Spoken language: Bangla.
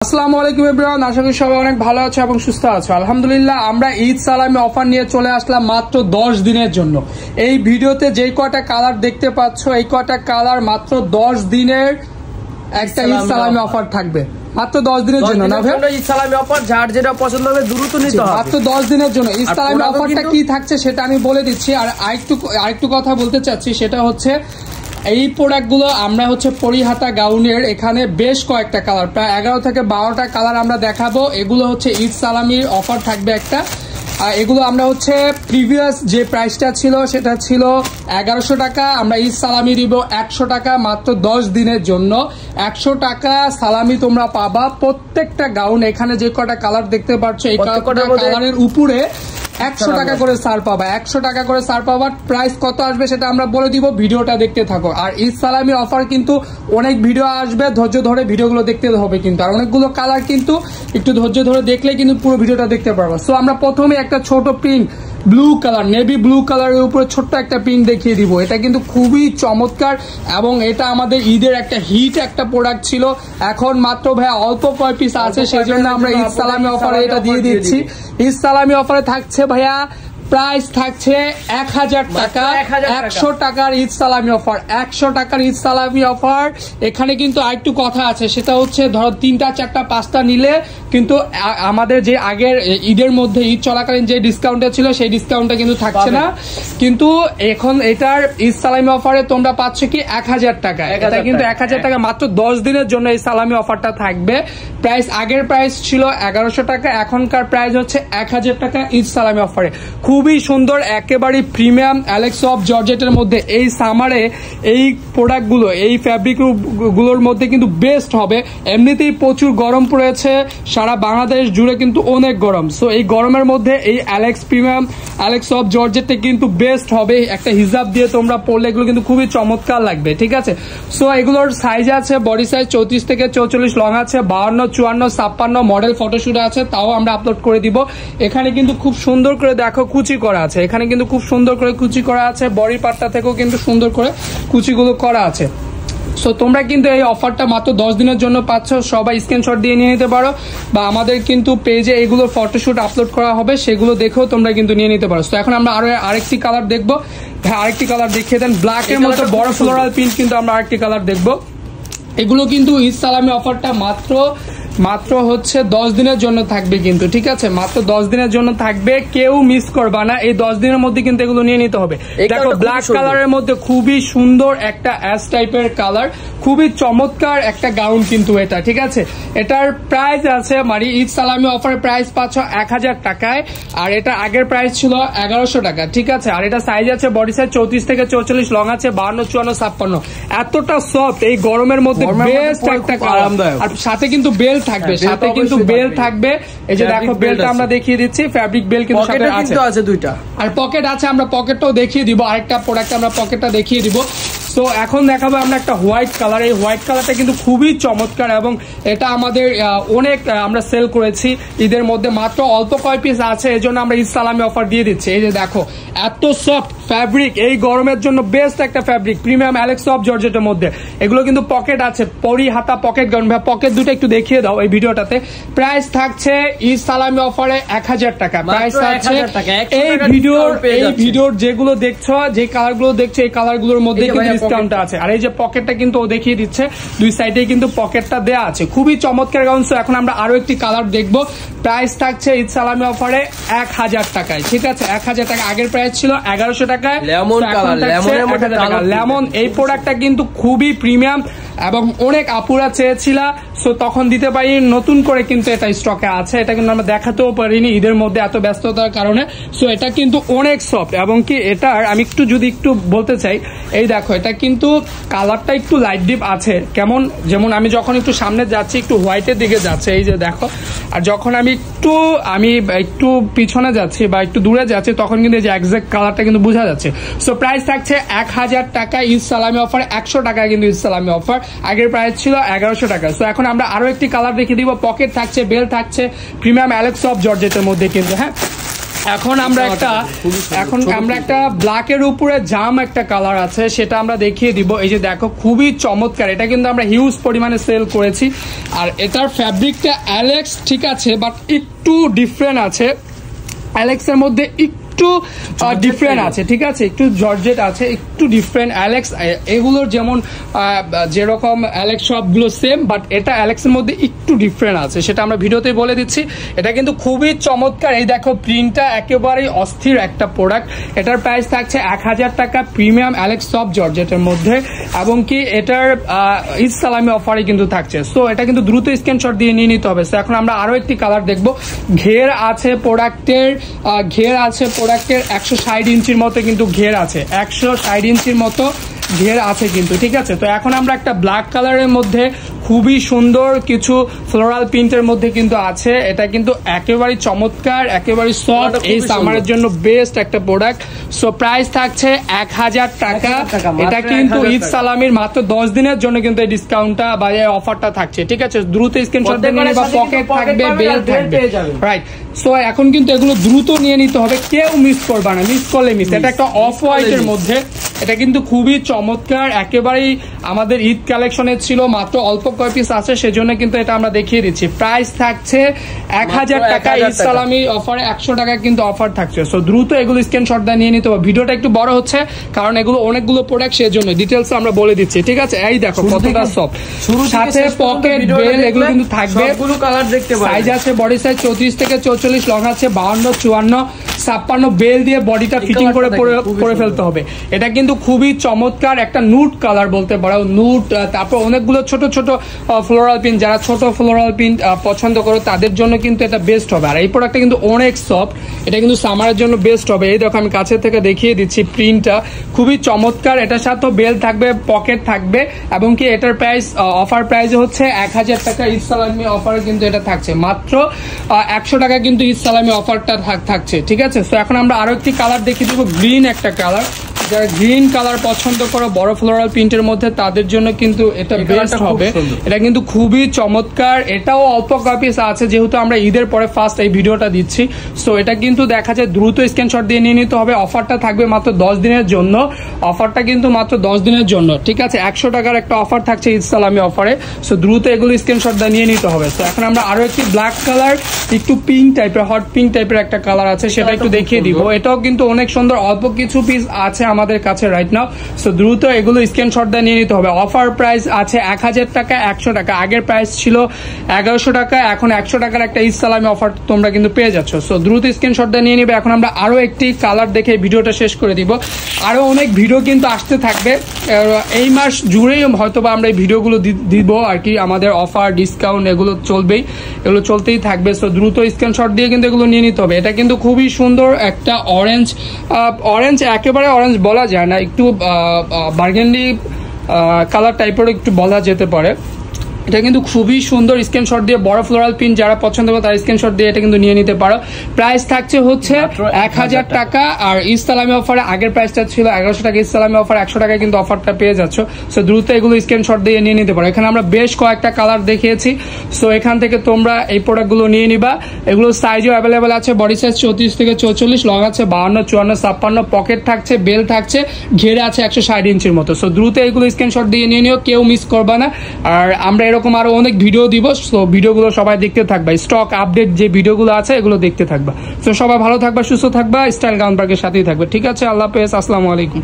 আসসালামু আলাইকুম এভরিওয়ান, আশা করি সবাই অনেক ভালো আছে এবং সুস্থ আছে। আলহামদুলিল্লাহ, আমরা ঈদ সালামি অফার নিয়ে চলে আসলাম মাত্র 10 দিনের জন্য। এই ভিডিওতে যে কয়টা কালার দেখতে পাচ্ছ, এই কয়টা কালার মাত্র 10 দিনের একটা ঈদ সালামি অফার থাকবে, মাত্র 10 দিনের জন্য। না ভাই, ঈদ সালামি অফার যার যেটা পছন্দ হবে দ্রুত নিতে হবে, মাত্র 10 দিনের জন্য। ঈদ সালামি অফারটা কি থাকছে সেটা আমি বলে দিচ্ছি। আর আরেকটু কথা বলতে চাচ্ছি, সেটা হচ্ছে এই প্রোডাক্টগুলো আমরা হচ্ছে পরিহাতা গাউনের এখানে বেশ কয়েকটা কালার, প্রায় 11 থেকে 12টা কালার আমরা দেখাবো। এগুলো হচ্ছে ঈদ সালামির অফার থাকবে একটা। এগুলো আমরা হচ্ছে প্রিভিয়াস যে প্রাইসটা ছিল সেটা ছিল 1100 টাকা, আমরা ঈদ সালামি দিব 100 টাকা মাত্র 10 দিনের জন্য। 100 টাকা সালামি তোমরা পাবা প্রত্যেকটা গাউন। এখানে যে কটা কালার দেখতে পাচ্ছ, এই কটা কালারের উপরে 100 টাকা করে ছাড় পাবা, 100 টাকা করে ছাড় পাবা। প্রাইস কত আসবে সেটা আমরা বলে দিব, ভিডিওটা দেখতে থাকো। আর ঈদ সালামি অফার কিন্তু অনেক ভিডিও আসবে, ধৈর্য ধরে ভিডিওগুলো দেখতে হবে কিন্তু। আর অনেকগুলো কালার কিন্তু একটু ধৈর্য ধরে দেখলে কিন্তু পুরো ভিডিওটা দেখতে পারবা। সো আমরা প্রথমে একটা ছোট print blue colour, navy blue কালারের উপরে ছোট্ট একটা প্রিন্ট দেখিয়ে দিব। এটা কিন্তু খুবই চমৎকার এবং এটা আমাদের ঈদের একটা হিট একটা প্রোডাক্ট ছিল। এখন মাত্র ভাই অল্প কয় পিস আছে, সেই জন্য আমরা ঈদ সালামি অফারে এটা দিয়ে দিচ্ছি। ঈদ সালামি অফারে থাকছে ভাইয়া, প্রাইস থাকছে 1000 টাকা, 100 টাকার ঈদ সালামি অফার, 100 টাকার ঈদ সালামি অফার। এখানে কিন্তু আরেকটু কথা আছে, সেটা হচ্ছে ধরো 3টা 4টা 5টা নিলে কিন্তু আমাদের যে আগের ঈদের মধ্যে ঈদ চলাকালীন যে ডিসকাউন্টটা ছিল সেই ডিসকাউন্টটা কিন্তু থাকছে না। কিন্তু এখন এটার ঈদ সালামি অফারে তোমরা পাচ্ছ কি 1000 টাকা। এটা কিন্তু 1000 টাকা মাত্র 10 দিনের জন্য এই সালামি অফারটা থাকবে। প্রাইস আগের প্রাইস ছিল 1100 টাকা, এখনকার প্রাইস হচ্ছে 1000 টাকা ঈদ সালামি অফারে। খুবই সুন্দর, একেবারে প্রিমিয়াম অ্যালেক্স অফ জর্জেটের মধ্যে এই সামারে এই প্রোডাক্টগুলো, এই ফ্যাব্রিক গুলোর মধ্যে কিন্তু বেস্ট হবে। এমনিতেই প্রচুর গরম পড়েছে, সারা বাংলাদেশ জুড়ে কিন্তু অনেক গরম। সো এই গরমের মধ্যে এই প্রিমিয়াম অ্যালেক্স অফ জর্জেটটা কিন্তু বেস্ট হবে। একটা হিজাব দিয়ে তোমরা পরলে এগুলো কিন্তু খুবই চমৎকার লাগবে, ঠিক আছে। সো এগুলোর সাইজ আছে, বডি সাইজ 34 থেকে 44, লং আছে 52, 54, 56, মডেল ফটোশুট আছে, তাও আমরা আপলোড করে দিব। এখানে কিন্তু খুব সুন্দর করে দেখো কুচি করা আছে, এখানে কিন্তু খুব সুন্দর করে কুচি করা আছে, বডি পার্টটা থেকেও কিন্তু সুন্দর করে কুচিগুলো করা আছে। সো তোমরা কিন্তু এই অফারটা মাত্র 10 দিনের জন্য পাচ্ছ। সবাই স্ক্রিনশট দিয়ে নিয়ে নিতে পারো, বা আমাদের কিন্তু পেজে এইগুলোর ফটোশুট আপলোড করা হবে, সেগুলো দেখেও তোমরা কিন্তু নিয়ে নিতে পারো। তো এখন আমরা আরেকটি কালার দেখবো। আরেকটি কালার দেখিয়ে দেন, ব্ল্যাকের মধ্যে বড় ফ্লোরাল প্রিন্ট কিন্তু আমরা আরেকটি কালার দেখবো। এগুলো কিন্তু ঈদ সালামি অফারটা মাত্র হচ্ছে 10 দিনের জন্য থাকবে কিন্তু, ঠিক আছে। মাত্র 10 দিনের জন্য থাকবে, কেউ মিস করবা না। এই 10 দিনের মধ্যে কিন্তু এগুলো নিয়ে নিতে হবে। দেখো ব্ল্যাক কালারের মধ্যে খুবই সুন্দর একটা অ্যাশ টাইপের কালার, খুবই চমৎকার একটা গাউন কিন্তু এটা, ঠিক আছে। এটার প্রাইস আছে মানে ঈদ সালামি অফারের প্রাইস পাচ্ছ 1000 টাকায়, আর এটা আগের প্রাইস ছিল 1100 টাকা, ঠিক আছে। আর এটা সাইজ আছে, বডি সাইজ 34 থেকে 44, লং আছে 52, 54, 56। এতটা সফট, এই গরমের মধ্যে বেস্ট একটা আরামদায়ক। আর সাথে কিন্তু বেল্ট থাকবে, সাথে কিন্তু বেল্ট থাকবে। এই যে দেখো বেল্ট আমরা দেখিয়ে দিচ্ছি, ফ্যাব্রিক বেল্ট কিন্তু সাথে আছে দুইটা, আর পকেট আছে, আমরা পকেটটাও দেখিয়ে দিব। আরেকটা প্রোডাক্ট আমরা পকেটটা দেখিয়ে দিব। তো এখন দেখাবো আমরা একটা হোয়াইট কালার। এই হোয়াইট কালারটা কিন্তু খুবই চমৎকার এবং এটা আমাদের অনেক আমরা সেল করেছি ঈদের মধ্যে। মাত্র অল্প কয় পিস আছে, এই জন্য আমরা ঈদ সালামি অফার দিয়ে দিচ্ছি। এই যে দেখো এত সফট ফ্যাব্রিক, এই গরমের জন্য বেস্ট একটা ফ্যাব্রিক, প্রিমিয়াম অ্যালেক্স অফ জর্জেটের মধ্যে। এগুলো কিন্তু পকেট আছে, পরি হাতা পকেট গাউন। ভাই পকেট দুটো একটু দেখিয়ে দাও এই ভিডিওটাতে। প্রাইস থাকছে ঈদ সালামি অফারে 1000 টাকা, প্রাইস থাকছে। এই ভিডিওর যেগুলো দেখছো, যে কালারগুলো দেখছো, এই কালারগুলোর মধ্যে কিন্তু ডিসকাউন্ট আছে। আর এই যে পকেটটা কিন্তু ও দেখিয়ে দিচ্ছে, দুই সাইডে কিন্তু পকেটটা দেয়া আছে, খুবই চমৎকার গাউন। সো এখন আমরা আরো একটি কালার দেখবো। প্রাইস থাকছে ঈদ সালামি অফারে 1000 টাকায়, ঠিক আছে। 1000 টাকা, আগের প্রাইস ছিল 1100 টাকায়। লেমন এই প্রোডাক্টটা কিন্তু খুবই প্রিমিয়াম এবং অনেক আপুরা চেয়েছিল, সো তখন দিতে পারি। নতুন করে কিন্তু এটা স্টকে আছে, এটা কিন্তু আমরা দেখাতেও পারিনি ঈদের মধ্যে এত ব্যস্ততার কারণে। সো এটা কিন্তু অনেক সফট এবং কি এটার আমি একটু বলতে চাই, এই দেখো এটা কিন্তু কালারটা একটু লাইট ডিপ আছে, কেমন যেমন আমি যখন একটু সামনে যাচ্ছি একটু হোয়াইটের দিকে যাচ্ছে, এই যে দেখো। আর যখন আমি একটু পিছনে যাচ্ছি বা একটু দূরে যাচ্ছি, তখন কিন্তু এই যে এক্সাক্ট কালারটা কিন্তু বোঝা যাচ্ছে। সো প্রাইস থাকছে 1000 টাকা ঈদ সালামি অফার, 100 টাকা কিন্তু ঈদ সালামি অফার, আগের প্রাইস ছিল 1100 টাকা। সো এখন আমরা আরো একটি কালার দেখিয়ে দিব। পকেট থাকছে, বেল থাকছে, প্রিমিয়াম অ্যালেক্স অফ জর্জেটের মধ্যে কিন্তু, হ্যাঁ। এখন আমরা একটা ব্ল্যাকের উপরে জাম একটা কালার আছে, সেটা আমরা দেখিয়ে দিব। এই যে দেখো, খুবই চমৎকার, এটা কিন্তু আমরা হিউজ পরিমাণে সেল করেছি। আর এটার ফ্যাব্রিকটা অ্যালেক্স, ঠিক আছে, বাট একটু ডিফারেন্ট আছে। অ্যালেক্সের মধ্যে একটু ডিফারেন্ট আছে, ঠিক আছে, একটু জর্জেট আছে, একটু ডিফারেন্ট। অ্যালেক্স এগুলোর যেমন যেরকম অ্যালেক্স সবগুলো সেম, বাট এটা অ্যালেক্সের মধ্যে একটু ডিফারেন্ট আছে, সেটা আমরা ভিডিওতেই বলে দিচ্ছি। এটা কিন্তু খুবই চমৎকার। এই দেখো, প্রিন্টটা একেবারেই অস্থির একটা প্রোডাক্ট। এটার প্রাইস থাকছে 1000 টাকা, প্রিমিয়াম অ্যালেক্স সফট জর্জেটের মধ্যে, এবং কি এটার ঈদ সালামি অফারে কিন্তু থাকছে। সো এটা কিন্তু দ্রুত স্ক্রিনশট দিয়ে নিয়ে নিতে হবে। সো এখন আমরা আরো একটি কালার দেখবো। ঘের আছে প্রোডাক্টের, 160 ইঞ্চির মতো কিন্তু ঘের আছে, 160 ইঞ্চির মতো ঘের আছে কিন্তু, ঠিক আছে। তো এখন আমরা একটা ব্ল্যাক কালারের মধ্যে খুবই সুন্দর কিছু ফ্লোরাল প্রিন্টের মধ্যে কিন্তু আছে। এটা কিন্তু একেবারে চমৎকার, একেবারে সফট, এই সামারের জন্য বেস্ট একটা প্রোডাক্ট। সো প্রাইস থাকছে 1000 টাকা। এটা কিন্তু ঈদ সালামির মাত্র 10 দিনের জন্য কিন্তু এই ডিসকাউন্টটা বা এই অফারটা থাকছে, ঠিক আছে। দ্রুত স্ক্রিনশট দিয়ে নিয়ে বা পকেট থাকবে, বেল থাকবে, রাইট। সো এখন কিন্তু এগুলো দ্রুত নিয়ে নিতে হবে, কেউ মিস করবে না, মিস করলে মিস। এটা একটা অফ হোয়াইটের মধ্যে, এটা কিন্তু খুবই চমৎকার, একেবারেই আমাদের ঈদ কালেকশনে ছিল, মাত্র অল্প কয় পিস আছে, সেজন্য কিন্তু এটা আমরা দেখিয়ে দিচ্ছি। প্রাইস থাকছে 1000 টাকা, ঈদ সালামি অফারে 100 টাকা কিন্তু অফার থাকছে। সো দ্রুত এগুলো স্ক্রিনশট দিয়ে নিয়ে নিতে হবে। ভিডিওটা একটু বড় হচ্ছে কারণ এগুলো অনেকগুলো প্রোডাক্ট, সেজন্য ডিটেলস আমরা বলে দিচ্ছি, ঠিক আছে। এই দেখো কতটা সফট, সাথে পকেট, বেল এগুলো কিন্তু থাকবে। সাইজ আছে বডি সাইজ 34 থেকে 44, লং আছে 52, 54, 56, বেল দিয়ে বডিটা ফিটিং করে ফেলতে হবে। এটা কিন্তু খুবই চমৎকার একটা নুট কালার বলতে পারো, নুট। তারপর অনেকগুলো ছোট ছোট ফ্লোরাল প্রিন্ট, যারা ছোট ফ্লোরাল প্রিন্ট পছন্দ করো তাদের জন্য কিন্তু এটা বেস্ট হবে। আর এই প্রোডাক্টটা কিন্তু অনেক সফট, এটা কিন্তু সামারের জন্য বেস্ট হবে। এই দেখো, আমি কাছে থেকে দেখিয়ে দিচ্ছি, প্রিন্টটা খুবই চমৎকার। এটার সাথে বেল থাকবে, পকেট থাকবে, এবং কি এটার প্রাইস অফার প্রাইস হচ্ছে 1000 টাকা। ঈদ সালামি অফারে কিন্তু এটা থাকছে মাত্র 100 টাকা, কিন্তু ঈদ সালামি অফারটা থাকছে, ঠিক আছে। তো এখন আমরা আরো একটি কালার দেখিয়ে দেবো, গ্রিন একটা কালার। যারা গ্রিন কালার পছন্দ করো বড় ফ্লোরাল প্রিন্টের মধ্যে, তাদের জন্য কিন্তু এটা বেস্ট হবে। এটা কিন্তু খুবই চমৎকার, এটাও অল্প কপিস আছে, যেহেতু আমরা ঈদের পরে ফার্স্ট এই ভিডিওটা দিচ্ছি। সো এটা কিন্তু দেখা যায় দ্রুত স্ক্রিনশট দিয়ে নিয়ে নিতে হবে। অফারটা থাকবে মাত্র 10 দিনের জন্য, অফারটা কিন্তু মাত্র 10 দিনের জন্য, ঠিক আছে। 100 টাকার একটা অফার থাকছে ঈদ সালামি অফারে। সো দ্রুত এগুলো স্ক্রিনশট দিয়ে নিয়ে নিতে হবে। তো এখন আমরা আরো একটি ব্ল্যাক কালার, একটু পিঙ্ক টাইপের, হট পিঙ্ক টাইপের একটা কালার আছে, সেটা একটু দেখিয়ে দিব। এটাও কিন্তু অনেক সুন্দর, অল্প কিছু পিস আছে আমাদের কাছে রাইট নাও। সো দ্রুত এগুলো স্ক্রিনশট দিয়ে নিয়ে নিতে হবে। অফার প্রাইস আছে 1000 টাকা, 100 টাকা। আগের প্রাইস ছিল 1100 টাকা, এখন 100 টাকার একটা ঈদ সালামি অফার তোমরা কিন্তু পেয়ে যাচ্ছ। সো দ্রুত স্ক্রিনশট দিয়ে নিয়ে নিবে। এখন আমরা আরো একটি কালার দেখে ভিডিওটা শেষ করে দিব। আরো অনেক ভিডিও কিন্তু আসতে থাকবে, এই মাস জুড়েই হয়তোবা আমরা এই ভিডিওগুলো দিব আর কি। আমাদের অফার, ডিসকাউন্ট এগুলো চলবেই, এগুলো চলতেই থাকবে। সো দ্রুত স্ক্রিনশট দিয়ে কিন্তু এগুলো নিয়ে নিতে হবে। এটা কিন্তু খুবই সুন্দর একটা অরেঞ্জ, একেবারে অরেঞ্জ বলা যায় না, একটু বার্গেন্ডি কালার টাইপের একটু বলা যেতে পারে। এটা কিন্তু খুবই সুন্দর, স্ক্রিনশট দিয়ে বড় ফ্লোরাল প্রিন্ট যারা পছন্দ করে তারা স্ক্রিনশট দিয়ে এটা কিন্তু নিয়ে নিতে পারো। প্রাইস থাকছে হচ্ছে 1000 টাকা। আর ঈদ সালামি অফারে আগের প্রাইসটা ছিল 1100 টাকা, ঈদ সালামি অফার 100 টাকায় কিন্তু অফারটা পেয়ে যাচ্ছ। সো দ্রুত এগুলো স্ক্রিনশট দিয়ে নিয়ে নিতে পারো। এখানে আমরা বেশ কয়েকটা কালার দেখিয়েছি, সো এখান থেকে তোমরা এই প্রোডাক্টগুলো নিয়ে নিবা। এগুলো সাইজও অ্যাভেলেবেল আছে, বডি সাইজ 34 থেকে 44, লং আছে 52, 54, 56, পকেট থাকছে, বেল থাকছে, ঘেরে আছে 160 ইঞ্চির মতো। সো দ্রুত এগুলো স্ক্রিনশট দিয়ে নিয়ে নিও, কেউ মিস করবা না। আর আমরা এরকম আরো অনেক ভিডিও দিব, সো ভিডিওগুলো সবাই দেখতে থাকবা, স্টক আপডেট যে ভিডিওগুলো আছে এগুলো দেখতে থাকবা। সো সবাই ভালো থাকবা, সুস্থ থাকবা, স্টাইল গাউন পার্কের সাথেই থাকবে, ঠিক আছে। আল্লাহ হাফেজ, আসসালামু আলাইকুম।